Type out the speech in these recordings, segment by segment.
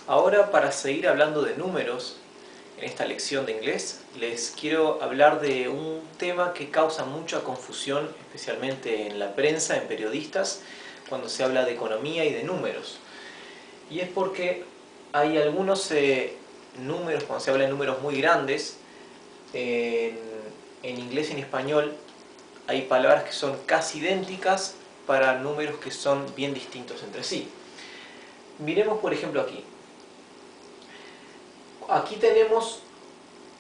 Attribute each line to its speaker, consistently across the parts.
Speaker 1: Ahora, para seguir hablando de números en esta lección de inglés, les quiero hablar de un tema que causa mucha confusión, especialmente en la prensa, en periodistas, cuando se habla de economía y de números. Y es porque hay algunos números, cuando se habla de números muy grandes, en inglés y en español hay palabras que son casi idénticas para números que son bien distintos entre sí. Miremos por ejemplo aquí. Aquí tenemos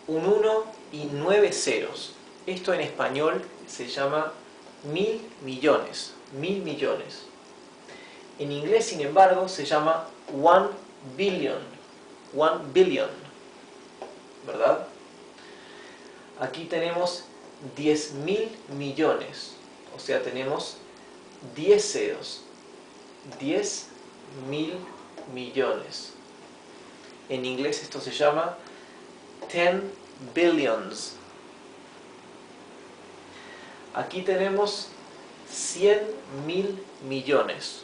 Speaker 1: un 1 y 9 ceros. Esto en español se llama 1000 millones. 1000 millones. En inglés, sin embargo, se llama 1 billion. 1 billion. ¿Verdad? Aquí tenemos 10.000 millones. O sea, tenemos 10 ceros. 10.000 millones. En inglés esto se llama 10 billions. Aquí tenemos 100.000 millones.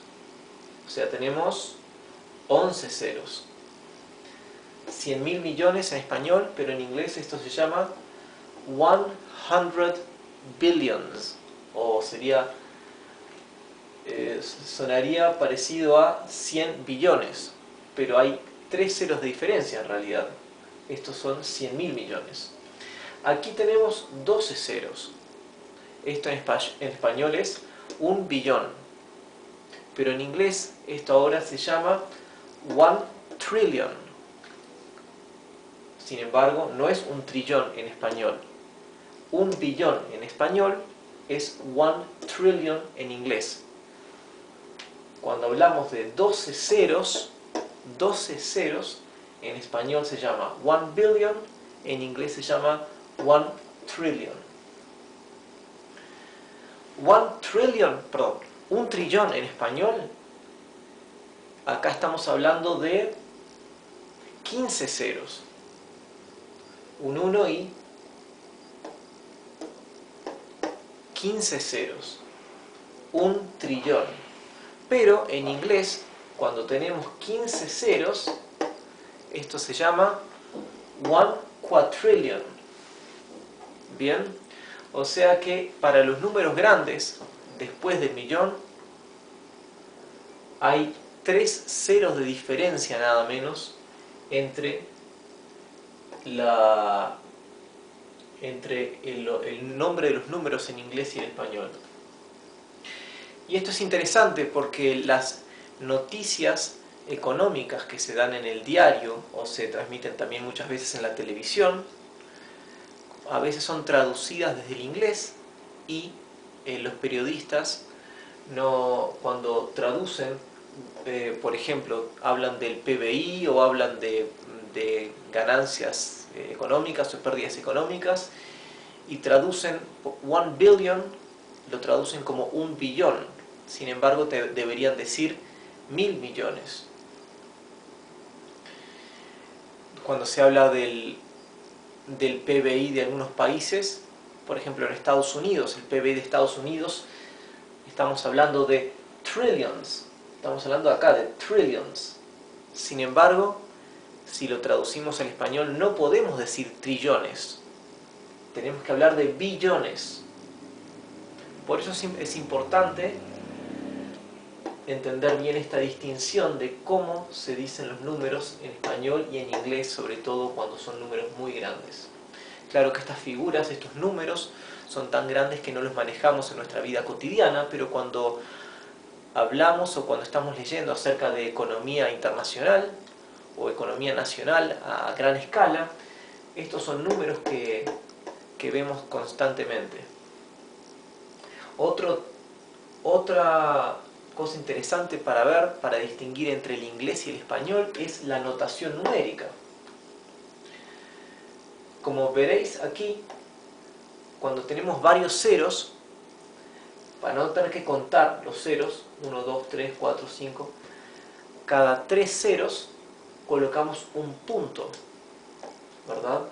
Speaker 1: O sea, tenemos 11 ceros. 100.000 millones en español, pero en inglés esto se llama 100 billions. O sería, sonaría parecido a 100 billones. Pero hay 3 ceros de diferencia en realidad. Estos son 100.000 millones. Aquí tenemos 12 ceros. Esto en español es 1 billón. Pero en inglés esto ahora se llama 1 trillion. Sin embargo, no es un trillón en español. 1 billón en español es 1 trillion en inglés. Cuando hablamos de 12 ceros en español se llama 1 billion, en inglés se llama 1 trillion. 1 trillón en español, acá estamos hablando de 15 ceros. Un 1 y 15 ceros. 1 trillón. Pero en inglés, cuando tenemos 15 ceros, esto se llama 1 quadrillion. Bien, o sea que para los números grandes, después del millón, hay 3 ceros de diferencia nada menos entre el nombre de los números en inglés y en español. Y esto es interesante porque las noticias económicas que se dan en el diario o se transmiten también muchas veces en la televisión, a veces son traducidas desde el inglés y los periodistas cuando traducen, por ejemplo, hablan del PBI o hablan de ganancias económicas o pérdidas económicas y traducen 1 billion, lo traducen como 1 billón. Sin embargo, deberían decir 1000 millones. Cuando se habla del PBI de algunos países, por ejemplo en Estados Unidos, el PBI de Estados Unidos, estamos hablando de trillions, estamos hablando acá de trillions. Sin embargo, si lo traducimos al español no podemos decir trillones, tenemos que hablar de billones. Por eso es importante entender bien esta distinción de cómo se dicen los números en español y en inglés, sobre todo cuando son números muy grandes. Claro que estas figuras, estos números, son tan grandes que no los manejamos en nuestra vida cotidiana, pero cuando hablamos o cuando estamos leyendo acerca de economía internacional o economía nacional a gran escala, estos son números que vemos constantemente. Otra cosa interesante para ver, para distinguir entre el inglés y el español, es la notación numérica. Como veréis aquí, cuando tenemos varios ceros, para no tener que contar los ceros, 1, 2, 3, 4, 5, cada 3 ceros colocamos un punto, ¿verdad?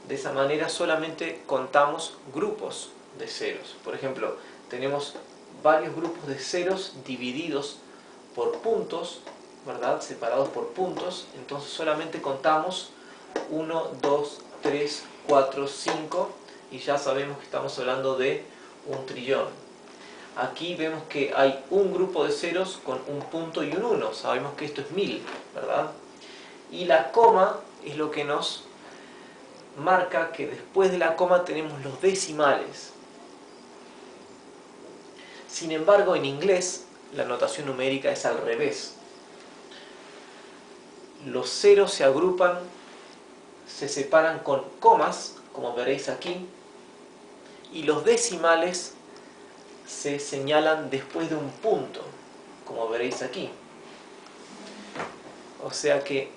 Speaker 1: De esa manera solamente contamos grupos de ceros. Por ejemplo, tenemos varios grupos de ceros divididos por puntos ¿verdad? Separados por puntos, entonces solamente contamos 1, 2, 3, 4, 5 y ya sabemos que estamos hablando de un trillón. Aquí vemos que hay un grupo de ceros con un punto y un 1, sabemos que esto es 1000, ¿verdad? Y la coma es lo que nos marca que después de la coma tenemos los decimales. Sin embargo, en inglés la notación numérica es al revés. Los ceros se agrupan, se separan con comas, como veréis aquí, y los decimales se señalan después de un punto, como veréis aquí. O sea que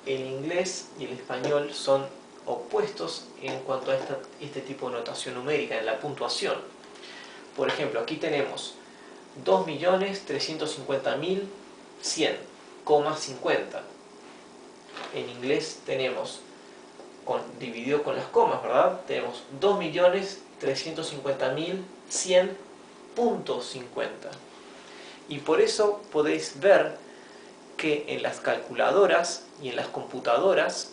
Speaker 1: el inglés y el español son opuestos en cuanto a este tipo de notación numérica, en la puntuación. Por ejemplo, aquí tenemos 2.350.100,50. En inglés tenemos, dividido con las comas, ¿verdad? Tenemos 2.350.100.50. Y por eso podéis ver que en las calculadoras y en las computadoras,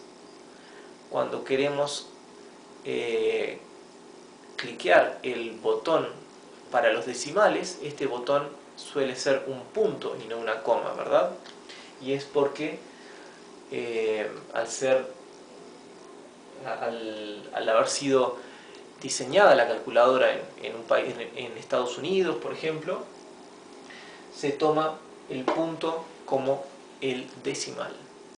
Speaker 1: cuando queremos cliquear el botón para los decimales, este botón suele ser un punto y no una coma, ¿verdad? Y es porque al haber sido diseñada la calculadora en un país, en Estados Unidos, por ejemplo, se toma el punto como el decimal.